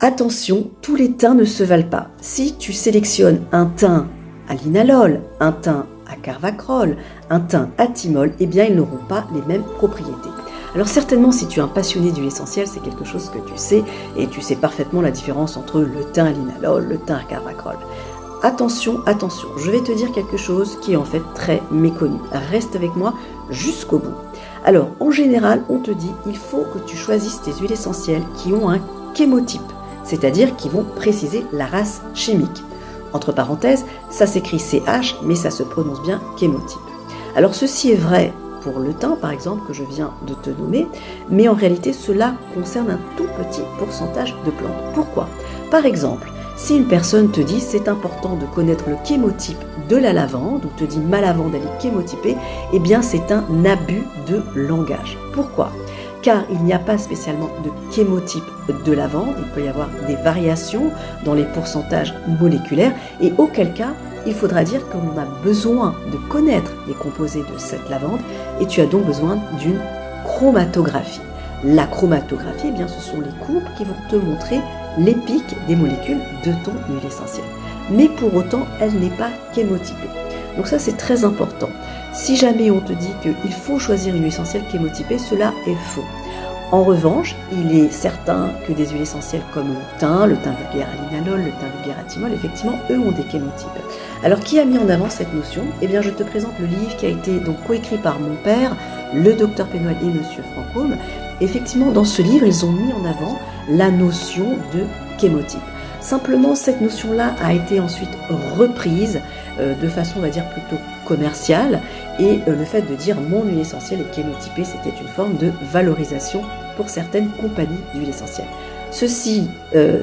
Attention, tous les thym ne se valent pas. Si tu sélectionnes un thym à linalol, un thym à carvacrol, un thym à thymol, eh bien ils n'auront pas les mêmes propriétés. Alors certainement, si tu es un passionné d'huile essentielle, c'est quelque chose que tu sais, et tu sais parfaitement la différence entre le thym à linalol, le thym à carvacrol. Attention, attention, je vais te dire quelque chose qui est en fait très méconnu. Reste avec moi jusqu'au bout. Alors, en général, on te dit il faut que tu choisisses tes huiles essentielles qui ont un chémotype, c'est-à-dire qui vont préciser la race chimique. Entre parenthèses, ça s'écrit CH, mais ça se prononce bien chémotype. Alors, ceci est vrai pour le thym, par exemple, que je viens de te nommer, mais en réalité, cela concerne un tout petit pourcentage de plantes. Pourquoi ? Par exemple, si une personne te dit c'est important de connaître le chémotype de la lavande, ou te dit ma lavande elle est chémotypée, eh bien c'est un abus de langage. Pourquoi ? Car il n'y a pas spécialement de chémotype de lavande, il peut y avoir des variations dans les pourcentages moléculaires, et auquel cas, il faudra dire qu'on a besoin de connaître les composés de cette lavande, et tu as donc besoin d'une chromatographie. La chromatographie, eh bien, ce sont les courbes qui vont te montrer les pics des molécules de ton huile essentielle. Mais pour autant, elle n'est pas chémotypée. Donc ça, c'est très important. Si jamais on te dit qu'il faut choisir une huile essentielle chémotypée, cela est faux. En revanche, il est certain que des huiles essentielles comme le thym vulgaire à linalol, le thym vulgaire à thymol, effectivement, eux ont des chémotypes. Alors, qui a mis en avant cette notion ? Eh bien, je te présente le livre qui a été donc coécrit par mon père, le docteur Pénoel et monsieur Francôme. Effectivement, dans ce livre, ils ont mis en avant la notion de chémotype. Simplement, cette notion-là a été ensuite reprise de façon, on va dire, plutôt commerciale. Et le fait de dire mon huile essentielle est chémotypée, c'était une forme de valorisation pour certaines compagnies d'huile essentielle. Ceci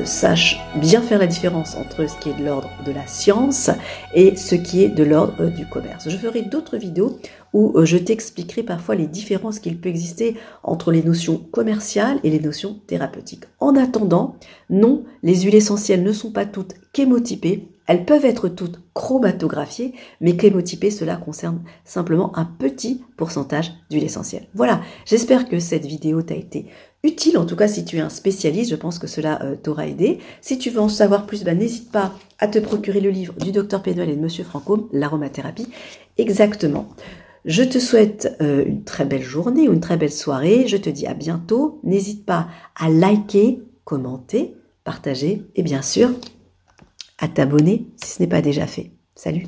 sache bien faire la différence entre ce qui est de l'ordre de la science et ce qui est de l'ordre du commerce. Je ferai d'autres vidéos où je t'expliquerai parfois les différences qu'il peut exister entre les notions commerciales et les notions thérapeutiques. En attendant, non, les huiles essentielles ne sont pas toutes chémotypées. Elles peuvent être toutes chromatographiées, mais chémotypées, cela concerne simplement un petit pourcentage d'huile essentielle. Voilà, j'espère que cette vidéo t'a été utile. En tout cas, si tu es un spécialiste, je pense que cela t'aura aidé. Si tu veux en savoir plus, n'hésite pas à te procurer le livre du docteur Pénoel et de monsieur Francôme, l'aromathérapie. Exactement. Je te souhaite une très belle journée ou une très belle soirée. Je te dis à bientôt. N'hésite pas à liker, commenter, partager et bien sûr à t'abonner si ce n'est pas déjà fait. Salut!